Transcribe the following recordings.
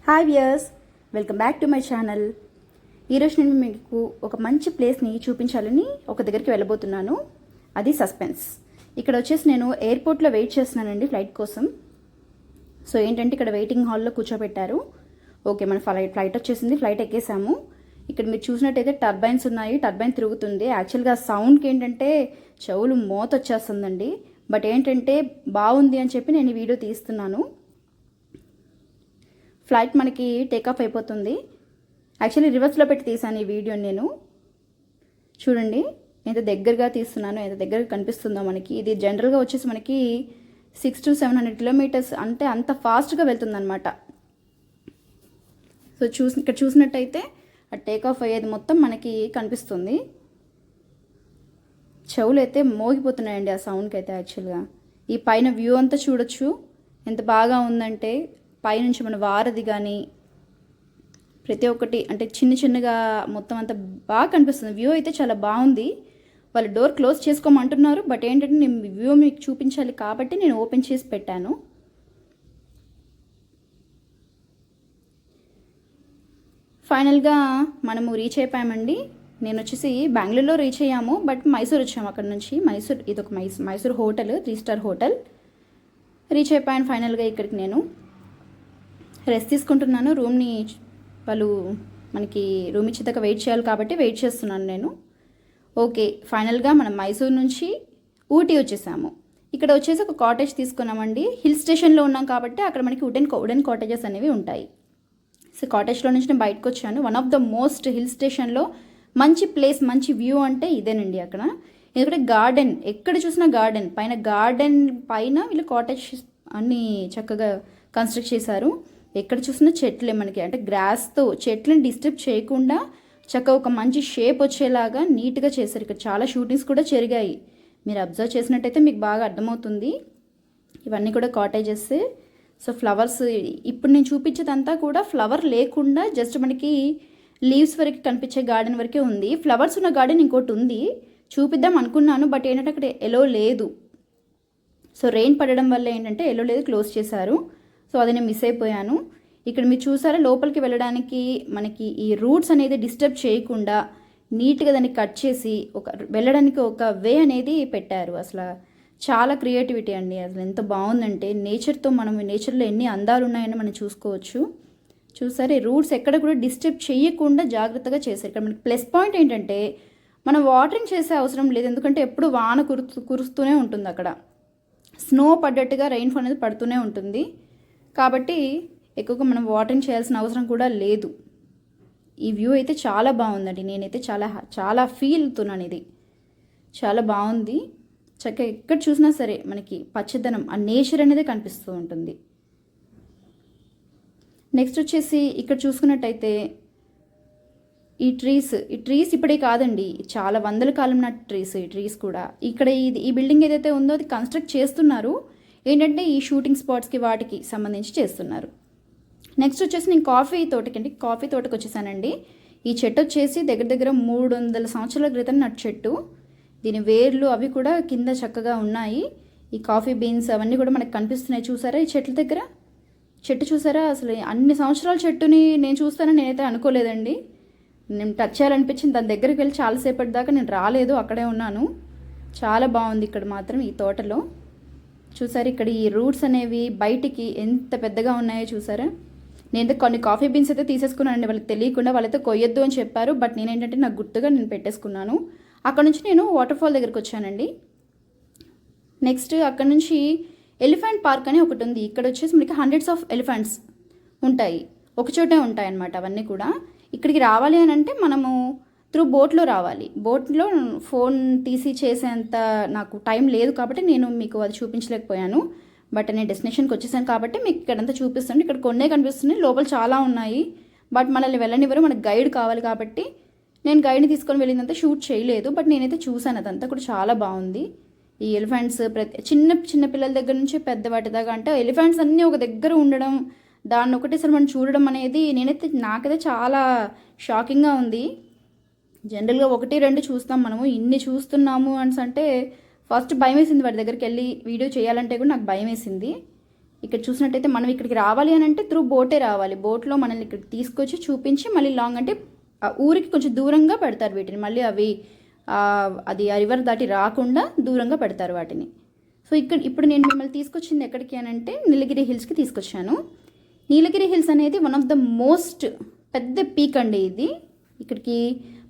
Hi viewers, welcome back to my channel. ఈరోజు నేను మీకు ఒక మంచి ప్లేస్ని చూపించాలని ఒక దగ్గరికి వెళ్ళబోతున్నాను. అది సస్పెన్స్. ఇక్కడ వచ్చేసి నేను ఎయిర్పోర్ట్లో వెయిట్ చేస్తున్నానండి ఫ్లైట్ కోసం. సో ఏంటంటే ఇక్కడ వెయిటింగ్ హాల్లో కూర్చోబెట్టారు. ఓకే, మన ఫ్లైట్ వచ్చేసింది, ఫ్లైట్ ఎక్కేసాము. ఇక్కడ మీరు చూసినట్టయితే టర్బైన్స్ ఉన్నాయి, టర్బైన్ తిరుగుతుంది. యాక్చువల్గా సౌండ్కి ఏంటంటే చెవులు మోత వచ్చేస్తుందండి. బట్ ఏంటంటే బాగుంది అని చెప్పి నేను ఈ వీడియో తీస్తున్నాను. ఫ్లైట్ మనకి టేకాఫ్ అయిపోతుంది. యాక్చువల్లీ రివర్స్లో పెట్టి తీసాను ఈ వీడియోని నేను. చూడండి ఎంత దగ్గరగా తీస్తున్నాను, ఎంత దగ్గరగా కనిపిస్తుందో మనకి. ఇది జనరల్గా వచ్చేసి మనకి 600 to 700 కిలోమీటర్స్, అంటే అంత ఫాస్ట్గా వెళ్తుందన్నమాట. సో ఇక్కడ చూసినట్టయితే ఆ టేకాఫ్ అయ్యేది మొత్తం మనకి కనిపిస్తుంది. చెవులు అయితే మోగిపోతున్నాయండి ఆ సౌండ్కి అయితే. యాక్చువల్గా ఈ పైన వ్యూ అంతా చూడొచ్చు ఎంత బాగా ఉందంటే. పైనుంచి మన వారధి కానీ ప్రతి ఒక్కటి అంటే చిన్నగా మొత్తం అంతా బాగా కనిపిస్తుంది. వ్యూ అయితే చాలా బాగుంది. వాళ్ళు డోర్ క్లోజ్ చేసుకోమంటున్నారు, బట్ ఏంటంటే నేను వ్యూ మీకు చూపించాలి కాబట్టి నేను ఓపెన్ చేసి పెట్టాను. ఫైనల్గా మనము రీచ్ అయిపోయామండి. నేను వచ్చేసి బెంగళూరులో రీచ్ అయ్యాము, బట్ మైసూర్ వచ్చాము. అక్కడ నుంచి మైసూర్, ఇదొక Mysore hotel, 3 star hotel. Reach అయిపోయాను ఫైనల్గా. ఇక్కడికి నేను రెస్ట్ తీసుకుంటున్నాను. రూమ్ని వాళ్ళు మనకి రూమ్ ఇచ్చేదాకా వెయిట్ చేయాలి కాబట్టి వెయిట్ చేస్తున్నాను నేను. ఓకే, ఫైనల్గా మనం మైసూర్ నుంచి ఊటీ వచ్చేసాము. ఇక్కడ వచ్చేసి ఒక కాటేజ్ తీసుకున్నామండి. హిల్ స్టేషన్లో ఉన్నాం కాబట్టి అక్కడ మనకి వుడెన్ కాటేజెస్ అనేవి ఉంటాయి. సో కాటేజ్లో నుంచి నేను బయటకు వచ్చాను. One of the most hill స్టేషన్లో మంచి ప్లేస్, మంచి వ్యూ అంటే ఇదేనండి అక్కడ. ఎందుకంటే గార్డెన్, ఎక్కడ చూసినా గార్డెన్, గార్డెన్ పైన వీళ్ళు కాటేజ్ అన్నీ చక్కగా కన్స్ట్రక్ట్ చేశారు. ఎక్కడ చూసినా చెట్లే మనకి, అంటే గ్రాస్తో చెట్లను డిస్టర్బ్ చేయకుండా చక్కగా ఒక మంచి షేప్ వచ్చేలాగా నీట్గా చేశారు. ఇక్కడ చాలా షూటింగ్స్ కూడా జరిగాయి. మీరు అబ్జర్వ్ చేసినట్టయితే మీకు బాగా అర్థమవుతుంది. ఇవన్నీ కూడా కాటేజెస్. సో ఫ్లవర్స్, ఇప్పుడు నేను చూపించేదంతా కూడా ఫ్లవర్ లేకుండా జస్ట్ మనకి లీవ్స్ వరకు కనిపించే గార్డెన్ వరకే ఉంది. ఫ్లవర్స్ ఉన్న గార్డెన్ ఇంకోటి ఉంది, చూపిద్దాం అనుకున్నాను, బట్ ఏంటంటే అక్కడ ఎలో లేదు. సో రెయిన్ పడడం వల్ల ఏంటంటే ఎలో లేదు, క్లోజ్ చేశారు. సో అది నేను మిస్ అయిపోయాను. ఇక్కడ మీరు చూసారా, లోపలికి వెళ్ళడానికి మనకి ఈ రూట్స్ అనేది డిస్టర్బ్ చేయకుండా నీట్గా దాన్ని కట్ చేసి వెళ్ళడానికి ఒక వే అనేది పెట్టారు. అసలు చాలా క్రియేటివిటీ అండి. అసలు ఎంత బాగుందంటే నేచర్తో, మనం నేచర్లో ఎన్ని అందాలు ఉన్నాయని మనం చూసుకోవచ్చు. చూసారు, ఈ రూట్స్ ఎక్కడ కూడా డిస్టర్బ్ చేయకుండా జాగ్రత్తగా చేశారు. ఇక్కడ మనకి ప్లస్ పాయింట్ ఏంటంటే మనం వాటరింగ్ చేసే అవసరం లేదు, ఎందుకంటే ఎప్పుడు వాన కురుస్తూనే ఉంటుంది. అక్కడ స్నో పడ్డట్టుగా రెయిన్ఫాల్ అనేది పడుతూనే ఉంటుంది కాబట్టి ఎక్కువగా మనం వాటరింగ్ చేయాల్సిన అవసరం కూడా లేదు. ఈ వ్యూ అయితే చాలా బాగుందండి. నేనైతే చాలా ఫీల్ అవుతున్నాను. ఇది చాలా బాగుంది. చక్కగా ఎక్కడ చూసినా సరే మనకి పచ్చదనం, ఆ నేచర్ అనేది కనిపిస్తూ ఉంటుంది. నెక్స్ట్ వచ్చేసి ఇక్కడ చూసుకున్నట్టయితే ఈ ట్రీస్ ఇప్పుడే కాదండి, చాలా వందల కాలం నాటి ట్రీస్. ఈ ట్రీస్ కూడా ఇక్కడ ఈ బిల్డింగ్ ఏదైతే ఉందో అది కన్స్ట్రక్ట్ చేస్తున్నారు. ఏంటంటే ఈ షూటింగ్ స్పాట్స్కి వాటికి సంబంధించి చేస్తున్నారు. నెక్స్ట్ వచ్చేసి నేను కాఫీ తోటకి వచ్చేసానండి. ఈ చెట్టు వచ్చేసి దగ్గర 300 సంవత్సరాల క్రితం నాటి చెట్టు. దీని వేర్లు అవి కూడా కింద చక్కగా ఉన్నాయి. ఈ కాఫీ బీన్స్ అవన్నీ కూడా మనకు కనిపిస్తున్నాయి. చూసారా ఈ చెట్టు చూసారా? అసలు అన్ని సంవత్సరాల చెట్టుని నేను చూస్తానని నేనైతే అనుకోలేదండి. నేను టచ్ చేయాలనిపించింది, దాని దగ్గరికి వెళ్ళి చాలాసేపటి దాకా నేను రాలేదు, అక్కడే ఉన్నాను. చాలా బాగుంది ఇక్కడ మాత్రం ఈ తోటలో. చూసారు ఇక్కడ ఈ రూట్స్ అనేవి బయటికి ఎంత పెద్దగా ఉన్నాయో చూసారా? నేను కొన్ని కాఫీ బీన్స్ అయితే తీసేసుకున్నానండి, వాళ్ళకి తెలియకుండా. వాళ్ళైతే కొయ్యొద్దు అని చెప్పారు, బట్ నేనేంటంటే నాకు గుర్తుగా నేను పెట్టేసుకున్నాను. అక్కడ నుంచి నేను వాటర్ ఫాల్ దగ్గరికి వచ్చానండి. నెక్స్ట్ అక్కడ నుంచి ఎలిఫెంట్ పార్క్ అని ఒకటి ఉంది. ఇక్కడ వచ్చేసి మనకి హండ్రెడ్స్ ఆఫ్ ఎలిఫెంట్స్ ఉంటాయి, ఒకచోటే ఉంటాయి అన్నమాట. అవన్నీ కూడా ఇక్కడికి రావాలి అని అంటే మనము త్రూ బోట్లో రావాలి. బోట్లో ఫోన్ తీసి చేసేంత నాకు టైం లేదు కాబట్టి నేను మీకు అది చూపించలేకపోయాను. బట్ నేను డెస్టినేషన్కి వచ్చేసాను కాబట్టి మీకు ఇక్కడంతా చూపిస్తాను. ఇక్కడ కొన్నే కనిపిస్తున్నాయి, లోపల చాలా ఉన్నాయి, బట్ మనల్ని వెళ్ళనివ్వరు. మనకు గైడ్ కావాలి కాబట్టి నేను గైడ్ని తీసుకొని వెళ్ళినంత షూట్ చేయలేదు, బట్ నేనైతే చూసాను. అదంతా కూడా చాలా బాగుంది. ఈ ఎలిఫెంట్స్ చిన్న పిల్లల దగ్గర నుంచి పెద్దవాటి దాకా, అంటే ఎలిఫెంట్స్ అన్నీ ఒక దగ్గర ఉండడం, దాన్ని ఒకటేసారి మనం చూడడం అనేది నాకైతే చాలా షాకింగ్గా ఉంది. జనరల్గా 1-2 చూస్తాం మనము, ఇన్ని చూస్తున్నాము అంటే ఫస్ట్ భయం వేసింది. వాటి దగ్గరికి వెళ్ళి వీడియో చేయాలంటే కూడా నాకు భయం వేసింది. ఇక్కడ చూసినట్టయితే మనం ఇక్కడికి రావాలి అని అంటే త్రూ బోటే రావాలి. బోట్లో మనల్ని ఇక్కడికి తీసుకొచ్చి చూపించి మళ్ళీ లాంగ్ అంటే ఆ ఊరికి కొంచెం దూరంగా పెడతారు వీటిని. మళ్ళీ అవి అది ఆ రివర్ దాటి రాకుండా దూరంగా పెడతారు వాటిని. సో ఇప్పుడు నేను మిమ్మల్ని తీసుకొచ్చింది ఎక్కడికి అని అంటే నీలగిరి హిల్స్కి తీసుకొచ్చాను. నీలగిరి హిల్స్ అనేది వన్ ఆఫ్ ద మోస్ట్ పెద్ద పీక్ అండి ఇది. ఇక్కడికి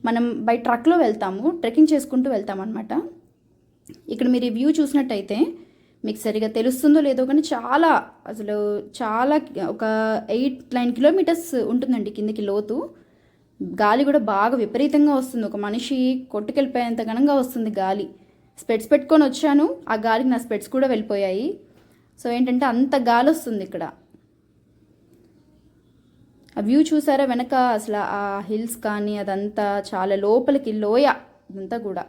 మనం బై ట్రక్లో వెళ్తాము, ట్రెక్కింగ్ చేసుకుంటూ వెళ్తాం అనమాట. ఇక్కడ మీరు ఈ వ్యూ చూసినట్టయితే మీకు సరిగా తెలుస్తుందో లేదో కానీ చాలా అసలు చాలా ఒక 8-9 కిలోమీటర్స్ ఉంటుందండి కిందికి లోతు. గాలి కూడా బాగా విపరీతంగా వస్తుంది, ఒక మనిషి కొట్టుకెళ్ళిపోయేంత ఘనంగా వస్తుంది గాలి. స్పెట్స్ పెట్టుకొని వచ్చాను, ఆ గాలికి నా స్పెట్స్ కూడా వెళ్ళిపోయాయి. సో ఏంటంటే అంత గాలి వస్తుంది ఇక్కడ. ఆ వ్యూ చూసారా వెనక, అసలు ఆ హిల్స్ కానీ అదంతా చాలా లోపలికి లోయ అదంతా కూడా.